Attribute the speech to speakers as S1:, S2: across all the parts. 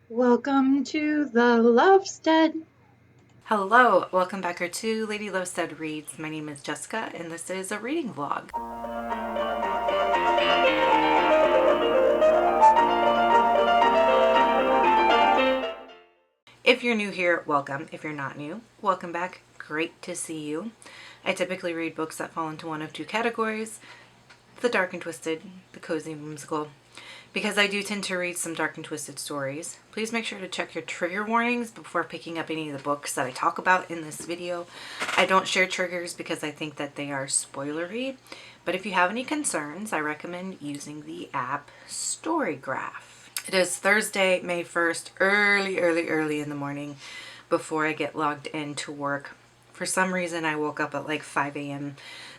S1: Welcome to the Lovestead.
S2: Hello, welcome back to Lady Lovestead Reads. My name is Jessica and this is a reading vlog. If you're new here, welcome. If you're not new, welcome back. Great to see you. I typically read books that fall into one of two categories: the dark and twisted, the cozy and whimsical. Because I do tend to read some dark and twisted stories, please make sure to check your trigger warnings before picking up any of the books that I talk about in this video. I don't share triggers because I think that they are spoilery, but if you have any concerns, I recommend using the app Storygraph. It is Thursday, May 1st, early in the morning before I get logged into work. For some reason, I woke up at like 5 a.m.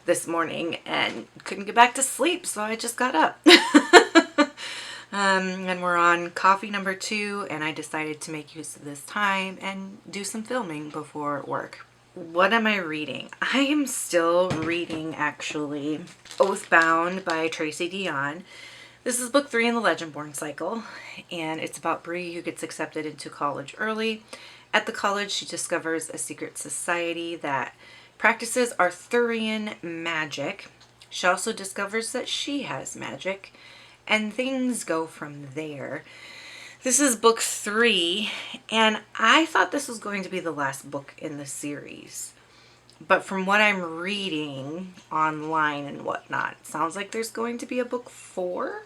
S2: this morning and couldn't get back to sleep, so I just got up. And we're on coffee number 2, and I decided to make use of this time and do some filming before work. What am I reading? I am still reading, actually, Oathbound by Tracy Deonn. This is book 3 in the Legendborn cycle, and it's about Bree, who gets accepted into college early. At the college, she discovers a secret society that practices Arthurian magic. She also discovers that she has magic, and things go from there. This is book 3, and I thought this was going to be the last book in the series. But from what I'm reading online and whatnot, it sounds like there's going to be a book 4?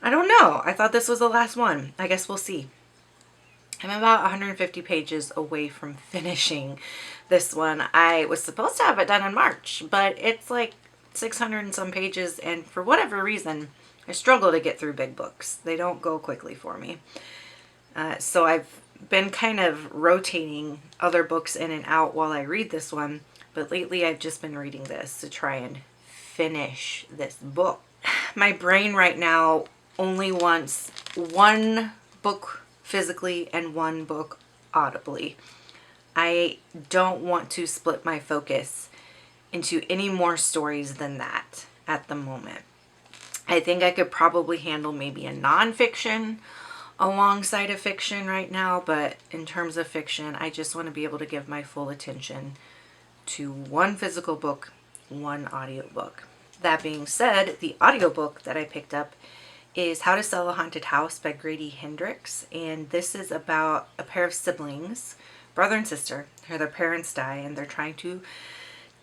S2: I don't know. I thought this was the last one. I guess we'll see. I'm about 150 pages away from finishing this one. I was supposed to have it done in March, but it's like 600 and some pages, and for whatever reason, I struggle to get through big books. They don't go quickly for me. So I've been kind of rotating other books in and out while I read this one, but lately I've just been reading this to try and finish this book. My brain right now only wants one book physically and one book audibly. I don't want to split my focus into any more stories than that at the moment. I think I could probably handle maybe a nonfiction alongside a fiction right now, but in terms of fiction, I just want to be able to give my full attention to one physical book, one audiobook. That being said, the audiobook that I picked up is How to Sell a Haunted House by Grady Hendrix, and this is about a pair of siblings, brother and sister. Their parents die and they're trying to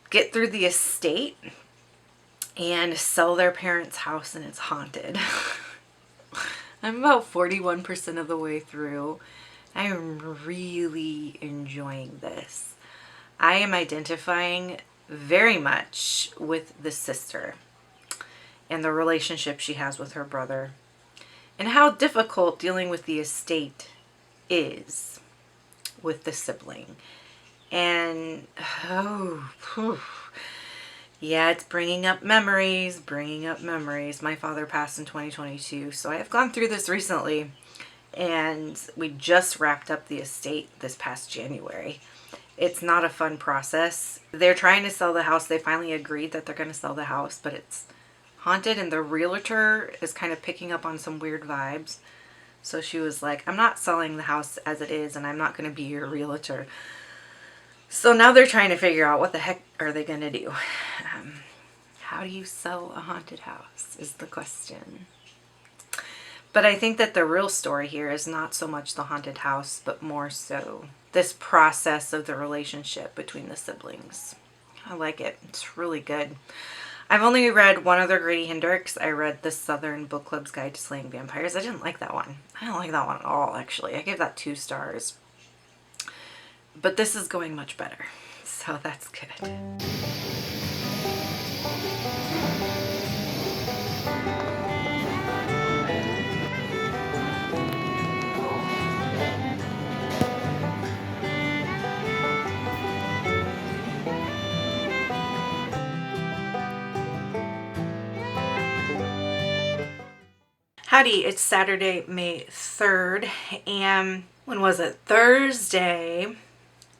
S2: get through the estate and sell their parents' house, and it's haunted. I'm about 41% of the way through. I am really enjoying this. I am identifying very much with the sister and the relationship she has with her brother, and how difficult dealing with the estate is with the sibling. And yeah, it's bringing up memories. My father passed in 2022, so I have gone through this recently, and we just wrapped up the estate this past January. It's not a fun process. They're trying to sell the house. They finally agreed that they're going to sell the house, but it's haunted, and the realtor is kind of picking up on some weird vibes. So she was like, I'm not selling the house as it is, and I'm not going to be your realtor. So now they're trying to figure out what the heck are they going to do. How do you sell a haunted house is the question. But I think that the real story here is not so much the haunted house, but more so this process of the relationship between the siblings. I like it. It's really good. I've only read one other Grady Hendrix. I read The Southern Book Club's Guide to Slaying Vampires. I didn't like that one. I don't like that one at all, actually. I gave that 2 stars. But this is going much better, so that's good. Howdy, it's Saturday, May 3rd, and when was it? Thursday,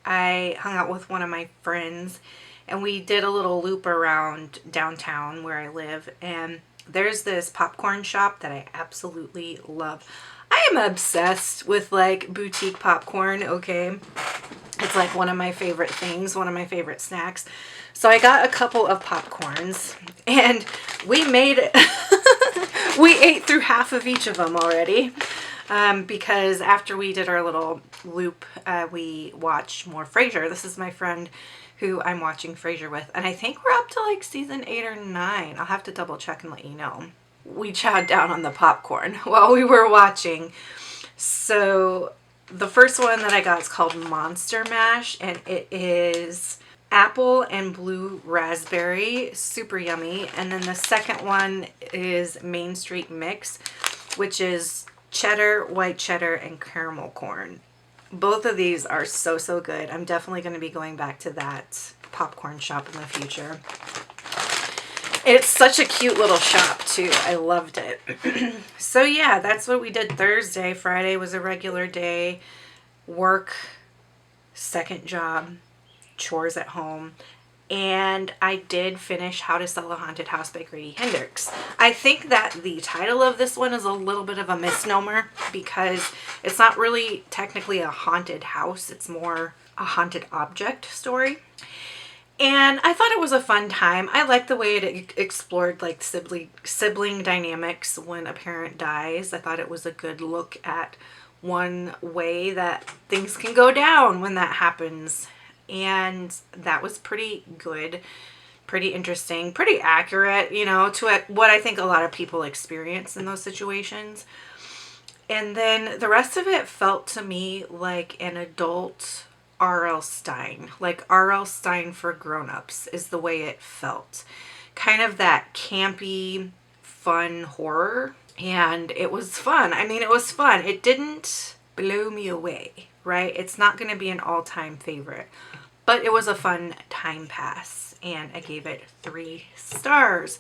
S2: I hung out with one of my friends, and we did a little loop around downtown where I live, and There's this popcorn shop that I absolutely love. I am obsessed with like boutique popcorn, okay? It's like one of my favorite things, one of my favorite snacks. So I got a couple of popcorns and we made it. We ate through half of each of them already. Because after we did our little loop, we watched more Frasier. This is my friend who I'm watching Frasier with. And I think we're up to like season 8 or 9. I'll have to double check and let you know. We chowed down on the popcorn while we were watching. So the first one that I got is called Monster Mash, and it is apple and blue raspberry, super yummy. And then the second one is Main Street Mix, which is cheddar, white cheddar, and caramel corn. Both of these are so, so good. I'm definitely going to be going back to that popcorn shop in the future. It's such a cute little shop too. I loved it. So yeah, that's what we did Thursday. Friday was a regular day. Work, second job, chores at home. And I did finish How to Sell a Haunted House by Grady Hendrix. I think that the title of this one is a little bit of a misnomer because it's not really technically a haunted house. It's more a haunted object story. And I thought it was a fun time. I like the way it explored like sibling dynamics when a parent dies. I thought it was a good look at one way that things can go down when that happens. And that was pretty good, pretty interesting, pretty accurate, you know, to what I think a lot of people experience in those situations. And then the rest of it felt to me like an adult R.L. Stine, like R.L. Stine for grown-ups is the way it felt. Kind of that campy, fun horror. And it was fun. I mean, it was fun. It didn't blow me away, right? It's not going to be an all-time favorite. But it was a fun time pass. And I gave it 3 stars.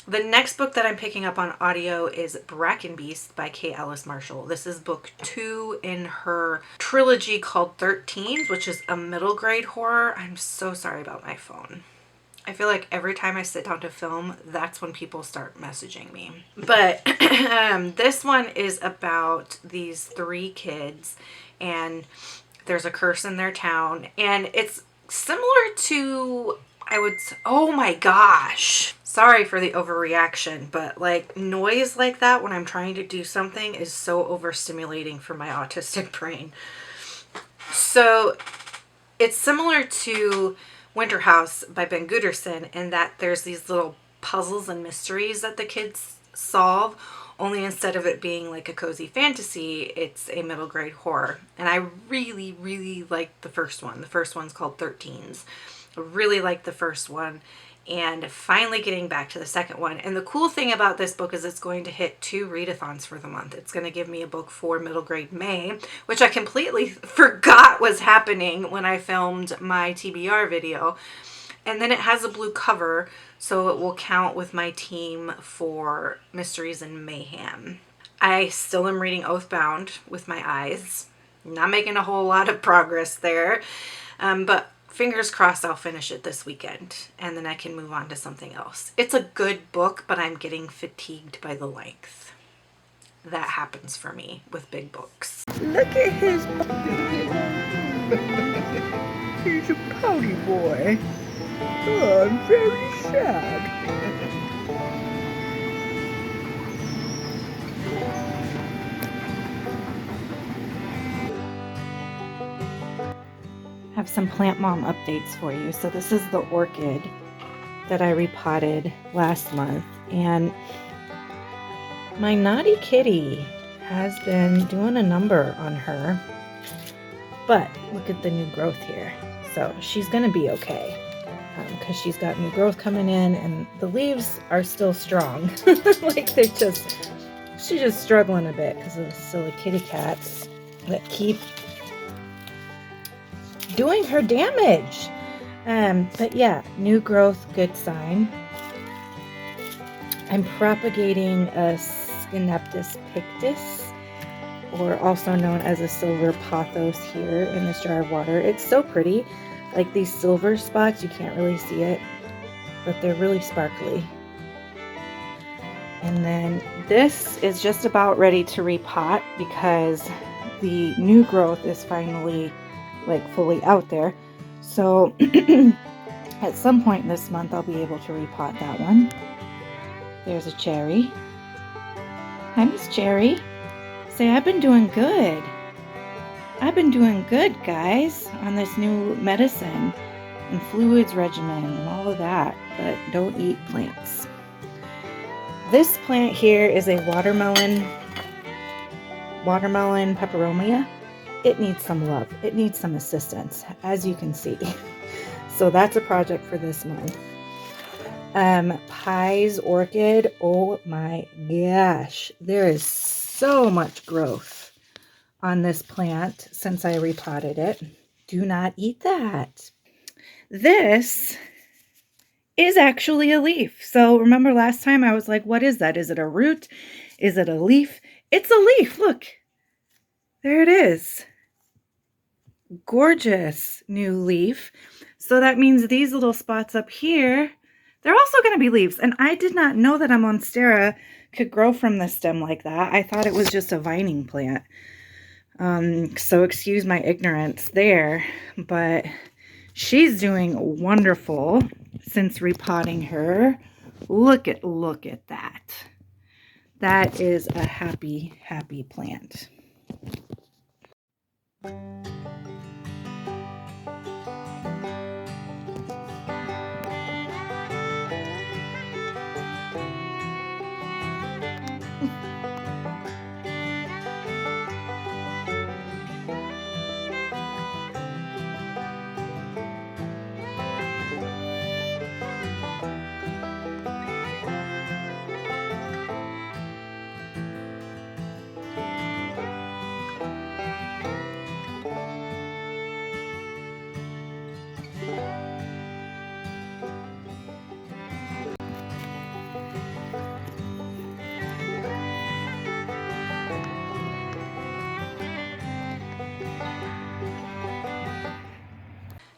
S2: The next book that I'm picking up on audio is Brackenbeast by K. Ellis Marshall. This is book 2 in her trilogy called 13s, which is a middle grade horror. I'm so sorry about my phone. I feel like every time I sit down to film, that's when people start messaging me. But this one is about these 3 kids, and there's a curse in their town, and it's similar to, oh my gosh. Sorry for the overreaction, but like noise like that when I'm trying to do something is so overstimulating for my autistic brain. So it's similar to Winter House by Ben Gooderson in that there's these little puzzles and mysteries that the kids solve, only instead of it being like a cozy fantasy, it's a middle grade horror. And I really, really liked the first one. The first one's called 13s. I really liked the first one. And finally getting back to the second one. And the cool thing about this book is it's going to hit 2 readathons for the month. It's going to give me a book for middle grade May, which I completely forgot was happening when I filmed my TBR video. And then it has a blue cover, so it will count with my team for Mysteries and Mayhem. I still am reading Oathbound with my eyes. Not making a whole lot of progress there, but fingers crossed I'll finish it this weekend and then I can move on to something else. It's a good book, but I'm getting fatigued by the length. That happens for me with big books.
S3: Look at his he's a pouty boy. Oh, I'm very sad.
S2: I have some plant mom updates for you. So this is the orchid that I repotted last month, and my naughty kitty has been doing a number on her, but look at the new growth here. So she's gonna be okay because she's got new growth coming in and the leaves are still strong. Like she's just struggling a bit because of the silly kitty cats that keep doing her damage. But yeah, new growth, good sign. I'm propagating a Schineptis pictus, or also known as a silver pothos, here in this jar of water. It's so pretty. Like these silver spots, you can't really see it, but they're really sparkly.
S1: And then this is just about ready to repot because the new growth is finally like fully out there. So at some point this month I'll be able to repot that one. There's a cherry. Hi, Miss Cherry. Say, I've been doing good. I've been doing good, guys, on this new medicine and fluids regimen and all of that, but don't eat plants. This plant here is a watermelon peperomia. It needs some love. It needs some assistance, as you can see. So that's a project for this month. Pie's orchid. Oh my gosh. There is so much growth on this plant since I repotted it. Do not eat that. This is actually a leaf. So remember last time I was like, what is that? Is it a root? Is it a leaf? It's a leaf. Look. There it is. Gorgeous new leaf. So that means these little spots up here, they're also going to be leaves. And I did not know that a monstera could grow from the stem like that. I thought it was just a vining plant. So excuse my ignorance there, but she's doing wonderful since repotting her. Look at that. That is a happy, happy plant.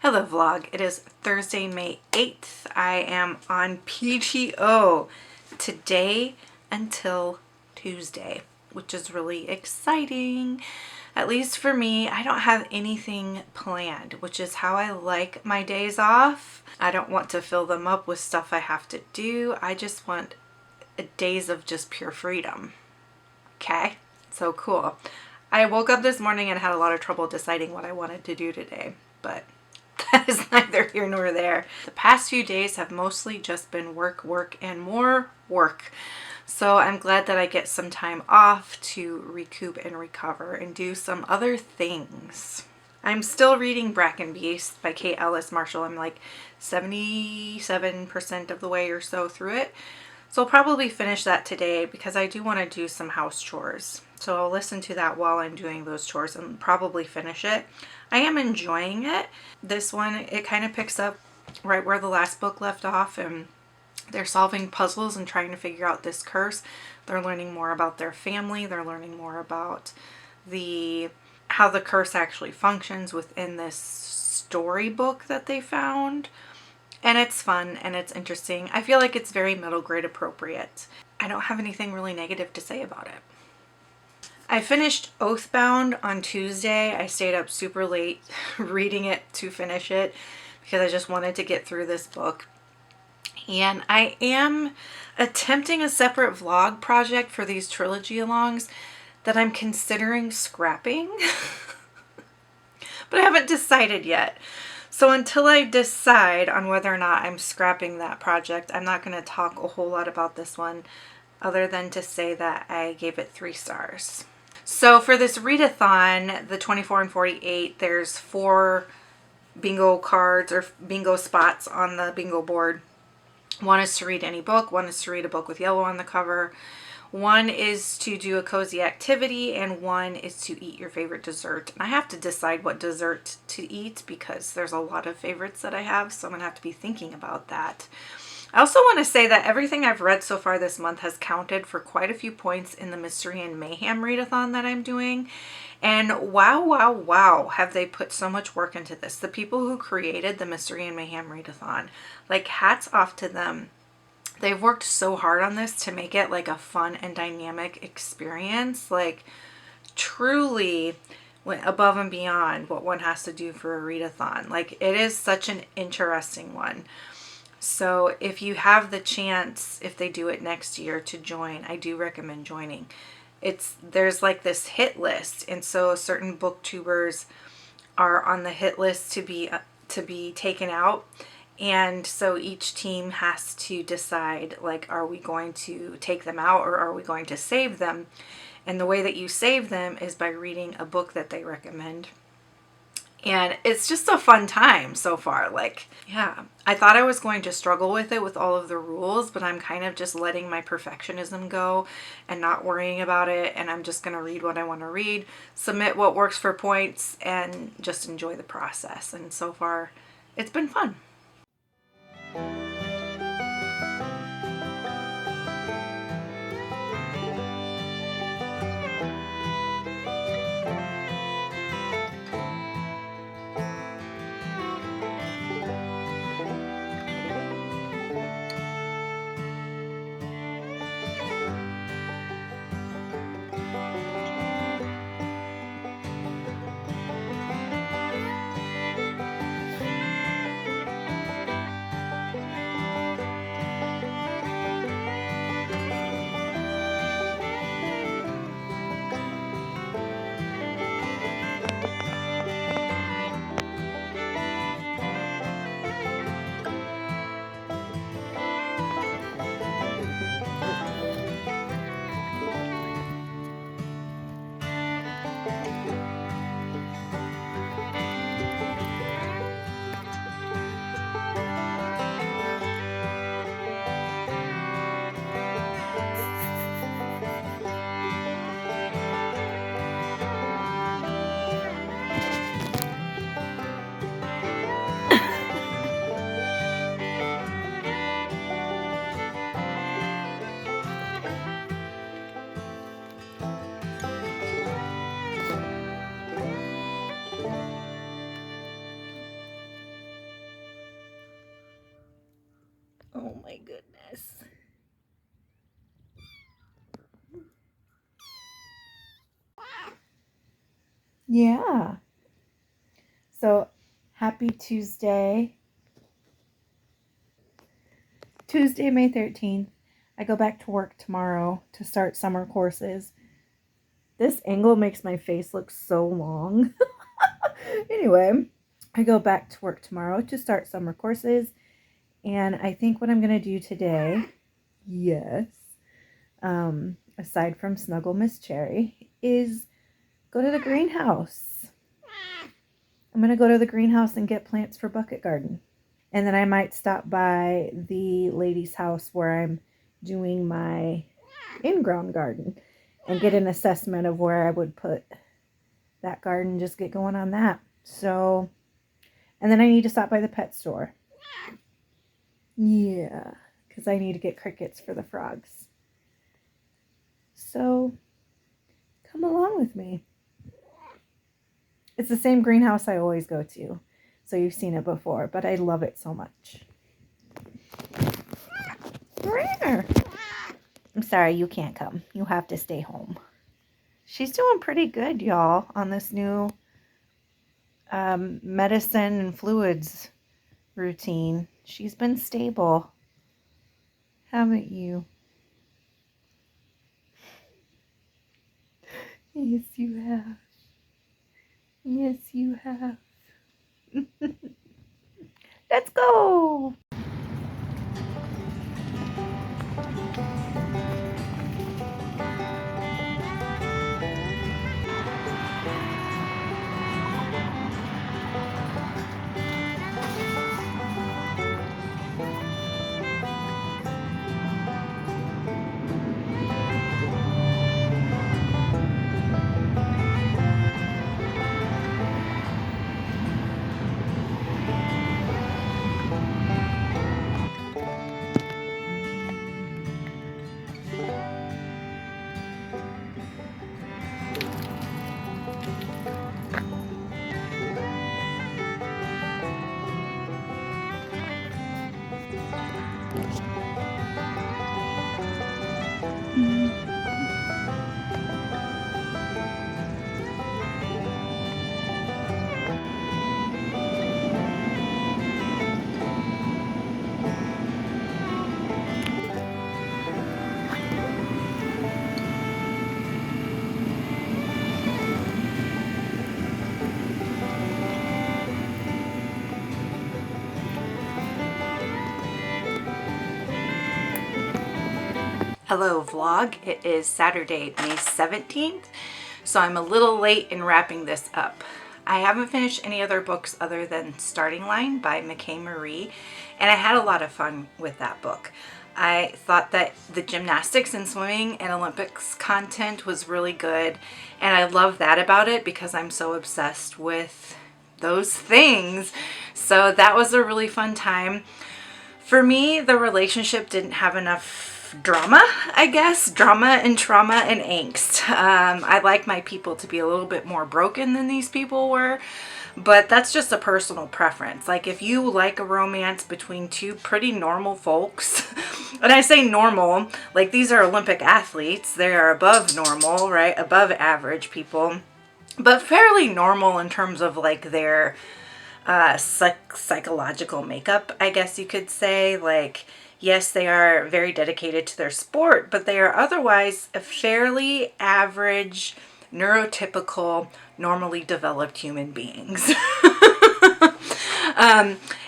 S2: Hello vlog, it is Thursday, May 8th. I am on PTO today until Tuesday, which is really exciting. At least for me, I don't have anything planned, which is how I like my days off. I don't want to fill them up with stuff I have to do. I just want days of just pure freedom. Okay, so cool. I woke up this morning and had a lot of trouble deciding what I wanted to do today, but that is neither here nor there. The past few days have mostly just been work, work, and more work. So I'm glad that I get some time off to recoup and recover and do some other things. I'm still reading Brackenbeast by Kate Ellis Marshall. I'm like 77% of the way or so through it. So I'll probably finish that today because I do want to do some house chores. So I'll listen to that while I'm doing those chores and probably finish it. I am enjoying it. This one, it kind of picks up right where the last book left off, and they're solving puzzles and trying to figure out this curse. They're learning more about their family. They're learning more about how the curse actually functions within this storybook that they found. And it's fun and it's interesting. I feel like it's very middle grade appropriate. I don't have anything really negative to say about it. I finished Oathbound on Tuesday. I stayed up super late reading it to finish it because I just wanted to get through this book. And I am attempting a separate vlog project for these trilogy alongs that I'm considering scrapping. But I haven't decided yet. So until I decide on whether or not I'm scrapping that project, I'm not going to talk a whole lot about this one other than to say that I gave it 3 stars. So for this readathon, the 24 and 48, there's 4 bingo cards or bingo spots on the bingo board. One is to read any book, one is to read a book with yellow on the cover, one is to do a cozy activity, and one is to eat your favorite dessert. And I have to decide what dessert to eat because there's a lot of favorites that I have, so I'm gonna have to be thinking about that. I also want to say that everything I've read so far this month has counted for quite a few points in the Mystery and Mayhem readathon that I'm doing. And wow, wow, wow, have they put so much work into this. The people who created the Mystery and Mayhem readathon, like hats off to them. they've worked so hard on this to make it like a fun and dynamic experience, like truly went above and beyond what one has to do for a readathon. Like, it is such an interesting one. So if you have the chance, if they do it next year, to join, I do recommend joining. There's like this hit list, and so certain booktubers are on the hit list to be taken out. And so each team has to decide, like, are we going to take them out or are we going to save them? And the way that you save them is by reading a book that they recommend. And it's just a fun time so far. Like, yeah, I thought I was going to struggle with it with all of the rules, but I'm kind of just letting my perfectionism go and not worrying about it. And I'm just going to read what I want to read, submit what works for points, and just enjoy the process. And so far, it's been fun.
S1: Oh my goodness. Yeah. So, happy Tuesday. Tuesday, May 13th. I go back to work tomorrow to start summer courses. This angle makes my face look so long. Anyway, I go back to work tomorrow to start summer courses. And I think what I'm going to do today, yes, aside from Snuggle Miss Cherry, is go to the greenhouse. I'm going to go to the greenhouse and get plants for bucket garden. And then I might stop by the lady's house where I'm doing my in-ground garden and get an assessment of where I would put that garden, just get going on that. So, and then I need to stop by the pet store. Yeah, because I need to get crickets for the frogs. So, come along with me. It's the same greenhouse I always go to, so you've seen it before, but I love it so much. I'm sorry, you can't come. You have to stay home. She's doing pretty good, y'all, on this new medicine and fluids routine. She's been stable. Haven't you? Yes, you have. Yes, you have. Let's go.
S2: Hello vlog, it is Saturday, May 17th, so I'm a little late in wrapping this up. I haven't finished any other books other than Starting Line by Michae, and I had a lot of fun with that book. I thought that the gymnastics and swimming and Olympics content was really good, and I love that about it because I'm so obsessed with those things. So that was a really fun time. For me, the relationship didn't have enough drama, I guess. Drama and trauma and angst. I like my people to be a little bit more broken than these people were, but that's just a personal preference. Like if you like a romance between two pretty normal folks, and I say normal, like these are Olympic athletes, they are above normal, right? Above average people, but fairly normal in terms of like their psychological makeup, I guess you could say. Like, yes, they are very dedicated to their sport, but they are otherwise a fairly average, neurotypical, normally developed human beings.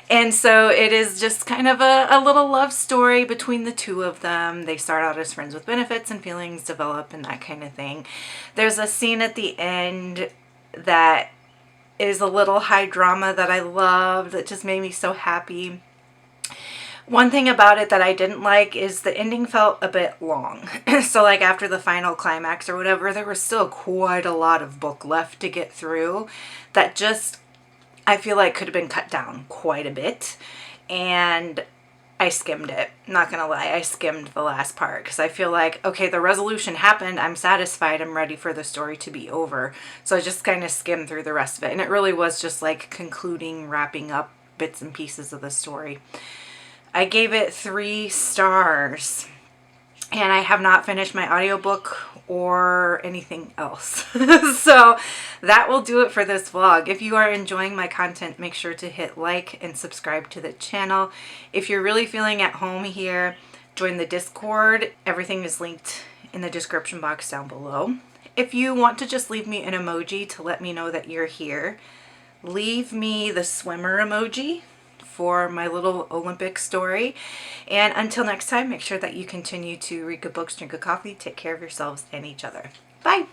S2: And so it is just kind of a little love story between the two of them. They start out as friends with benefits and feelings develop and that kind of thing. There's a scene at the end that is a little high drama that I love, that just made me so happy. One thing about it that I didn't like is the ending felt a bit long. So like after the final climax or whatever, there was still quite a lot of book left to get through that just, I feel like could have been cut down quite a bit. And I skimmed it. Not gonna lie, I skimmed the last part because I feel like, okay, the resolution happened, I'm satisfied, I'm ready for the story to be over. So I just kind of skimmed through the rest of it, and it really was just like concluding, wrapping up bits and pieces of the story. I gave it 3 stars, and I have not finished my audiobook or anything else. So that will do it for this vlog. If you are enjoying my content, make sure to hit like and subscribe to the channel. If you're really feeling at home here, join the Discord. Everything is linked in the description box down below. If you want to just leave me an emoji to let me know that you're here, leave me the swimmer emoji for my little Olympic story. And until next time, make sure that you continue to read good books, drink good coffee, take care of yourselves and each other. Bye!